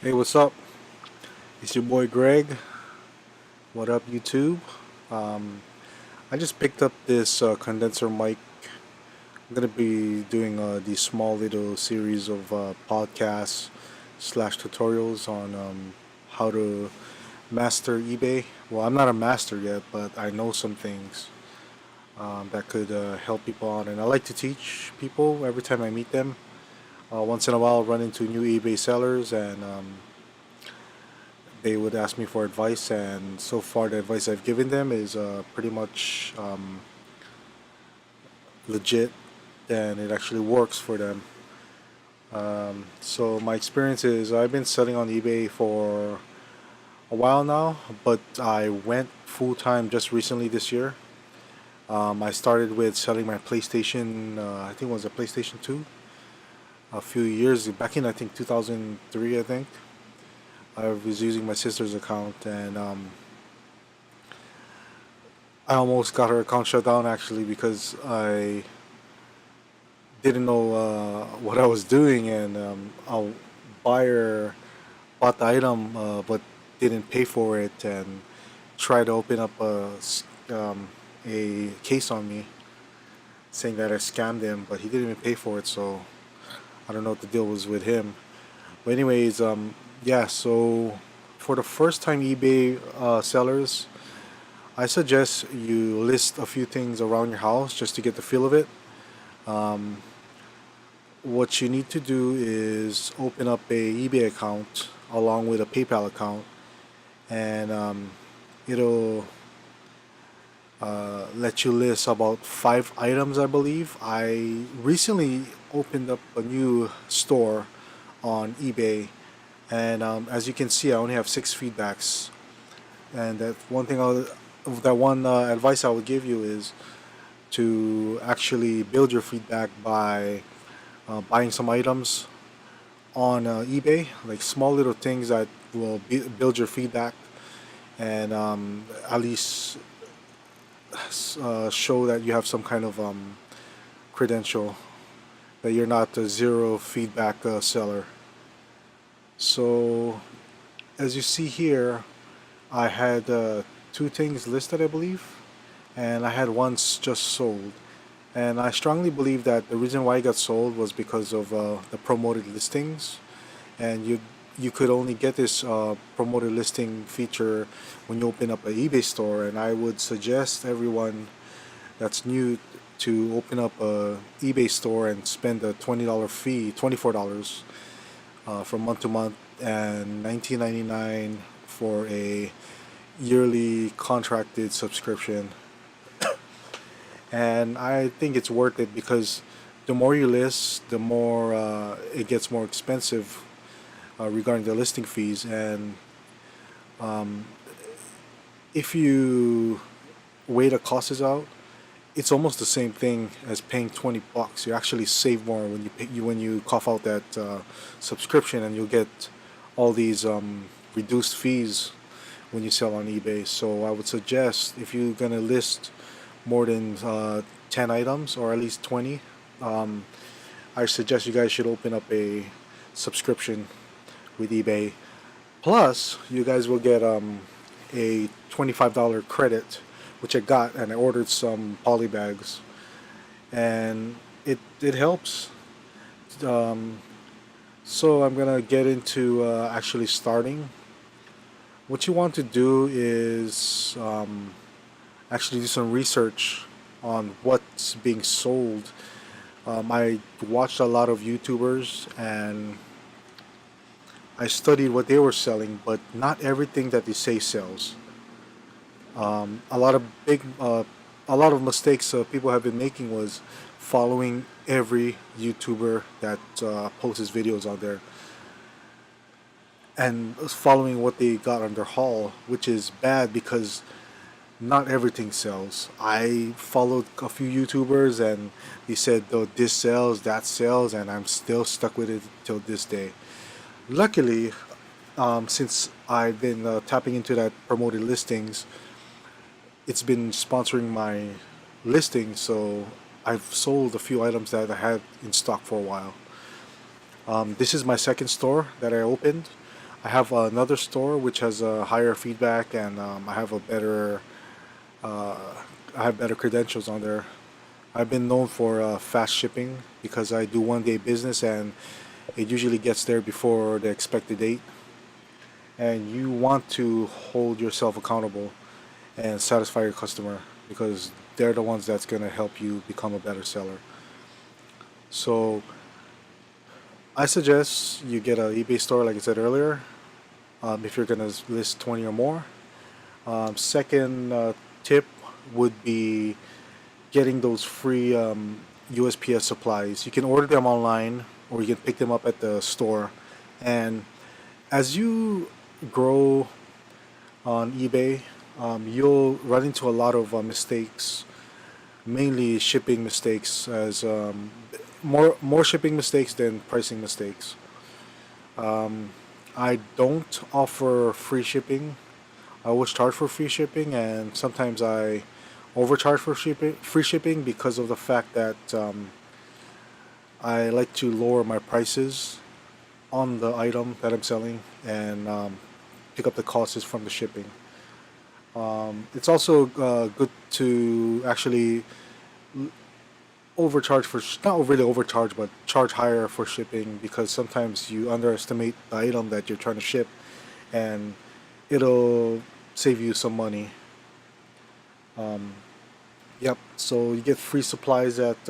Hey, what's up? It's your boy Greg. What up, YouTube? Um, I just picked up this condenser mic. I'm gonna be doing these small little series of podcasts slash tutorials on how to master eBay. Well, I'm not a master yet, but I know some things that could help people out, and I like to teach people every time I meet them. Once in a while, I'll run into new eBay sellers and they would ask me for advice, and so far the advice I've given them is pretty much legit, and it actually works for them. So my experience is I've been selling on eBay for a while now, but I went full time just recently this year. I started with selling my PlayStation. I think it was a PlayStation 2 a few years back in, I think 2003. I think I was using my sister's account, and I almost got her account shut down actually because I didn't know what I was doing, and a buyer bought the item but didn't pay for it and tried to open up a case on me saying that I scammed him, but he didn't even pay for it, so I don't know what the deal was with him. But anyways, yeah, so for the first time eBay sellers, I suggest you list a few things around your house just to get the feel of it. Um, what you need to do is open up a eBay account along with a PayPal account, and it'll let you list about 5 items, I believe. I recently opened up a new store on eBay, and as you can see, I only have 6 feedbacks. And that one advice I would give you is to actually build your feedback by buying some items on eBay, like small little things that will build your feedback, and at least show that you have some kind of credential, that you're not a zero feedback seller. So, as you see here, I had 2 things listed, I believe, and I had once just sold. And I strongly believe that the reason why it got sold was because of the promoted listings, and you could only get this promoted listing feature when you open up an eBay store. And I would suggest everyone that's new to open up a eBay store and spend a $20 fee, $24 from month to month, and 19.99 for a yearly contracted subscription. And I think it's worth it because the more you list, the more it gets more expensive regarding the listing fees. And um, if you weigh the costs out, it's almost the same thing as paying $20. You actually save more when when you cough out that subscription, and you'll get all these reduced fees when you sell on eBay. So I would suggest, if you're gonna list more than 10 items or at least 20, um, I suggest you guys should open up a subscription with eBay. Plus, you guys will get a $25 credit, which I got, and I ordered some poly bags, and it helps. Um, so I'm gonna get into actually starting. What you want to do is actually do some research on what's being sold. I watched a lot of YouTubers, and I studied what they were selling, but not everything that they say sells. A lot of a lot of mistakes people have been making was following every YouTuber that posts videos out there and following what they got on their haul, which is bad because not everything sells. I followed a few YouTubers, and they said, "Oh, this sells, that sells," and I'm still stuck with it till this day. Luckily, since I've been tapping into that promoted listings, it's been sponsoring my listing, so I've sold a few items that I had in stock for a while. This is my second store that I opened. I have another store which has a higher feedback, and I have a better uh, I have better credentials on there. I've been known for fast shipping because I do 1 day business, and it usually gets there before the expected date. And you want to hold yourself accountable and satisfy your customer because they're the ones that's going to help you become a better seller. So I suggest you get an eBay store, like I said earlier, if you're going to list 20 or more. Second tip would be getting those free USPS supplies. You can order them online or you can pick them up at the store. And as you grow on eBay, you'll run into a lot of mistakes, mainly shipping mistakes, as more shipping mistakes than pricing mistakes. Um, I don't offer free shipping. I always charge for free shipping, and sometimes I overcharge for free shipping because of the fact that I like to lower my prices on the item that I'm selling and pick up the costs from the shipping. It's also good to actually overcharge for not really overcharge, but charge higher for shipping because sometimes you underestimate the item that you're trying to ship, and it'll save you some money. Um, yep. So you get free supplies at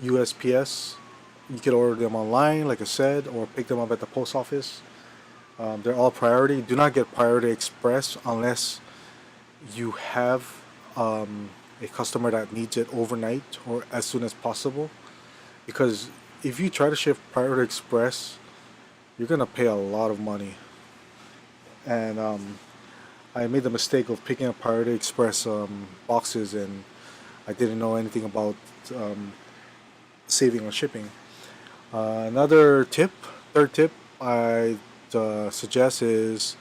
USPS. You can order them online, like I said, or pick them up at the post office. They're all priority. Do not get Priority Express unless you have a customer that needs it overnight or as soon as possible. Because if you try to ship Priority Express, you're gonna pay a lot of money. And I made the mistake of picking up Priority Express boxes, and I didn't know anything about um, saving on shipping. Another tip, third tip, I suggest is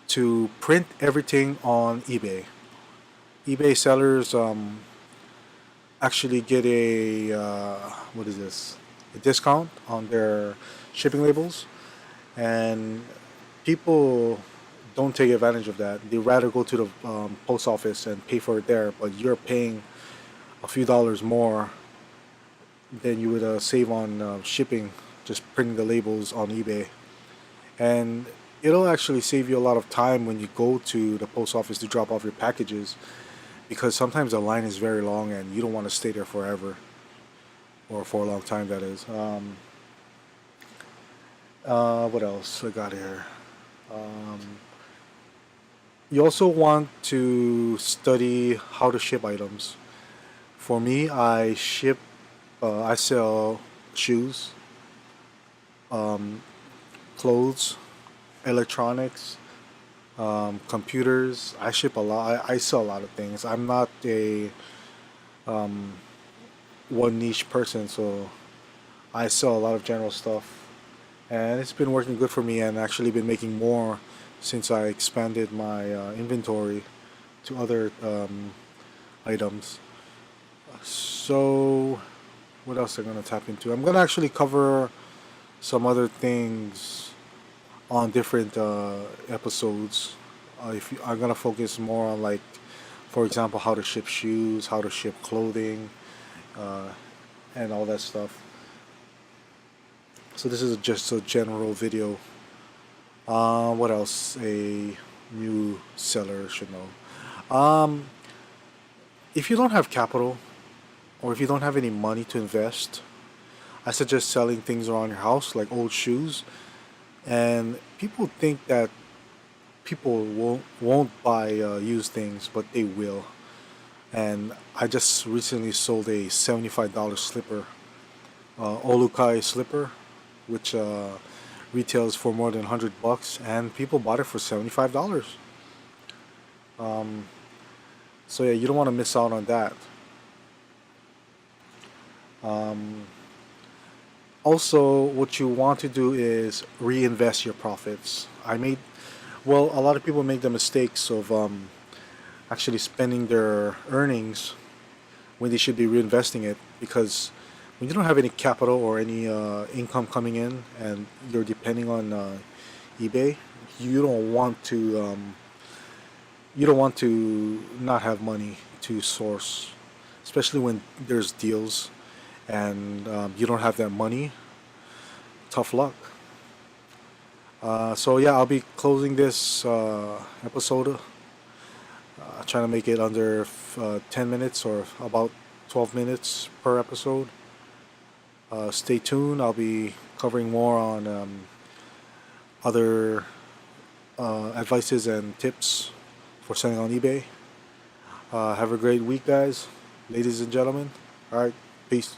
to print everything on eBay. eBay sellers actually get a what is this? A discount on their shipping labels, and people don't take advantage of that. They rather go to the post office and pay for it there, but you're paying a few dollars more than you would save on shipping, just printing the labels on eBay. And it'll actually save you a lot of time when you go to the post office to drop off your packages because sometimes the line is very long and you don't want to stay there forever or for a long time, that is. What else I got here? Um, you also want to study how to ship items. For me, I sell shoes, um, clothes, electronics, computers. I ship a lot. I sell a lot of things. I'm not a um, one niche person, so I sell a lot of general stuff, and it's been working good for me, and actually been making more since I expanded my inventory to other items. So, what else I'm gonna tap into? I'm gonna actually cover some other things on different episodes. If you, I'm gonna focus more on, like, for example, how to ship shoes, how to ship clothing, uh, and all that stuff. So this is just a general video. What else a new seller should know? If you don't have capital or if you don't have any money to invest, I suggest selling things around your house, like old shoes. And people think that people won't buy used things, but they will. And I just recently sold a $75 slipper, Olukai slipper, which retails for more than $100, and people bought it for $75. Um, so yeah, you don't want to miss out on that. Um, Also, what you want to do is reinvest your profits. A lot of people make the mistakes of actually spending their earnings when they should be reinvesting it because when you don't have any capital or any income coming in, and you're depending on eBay, you don't want to not have money to source, especially when there's deals and you don't have that money. Tough luck. So yeah, I'll be closing this episode, trying to make it under 10 minutes or about 12 minutes per episode. Stay tuned. I'll be covering more on other advices and tips for selling on eBay. Have a great week, guys, ladies and gentlemen. All right, peace.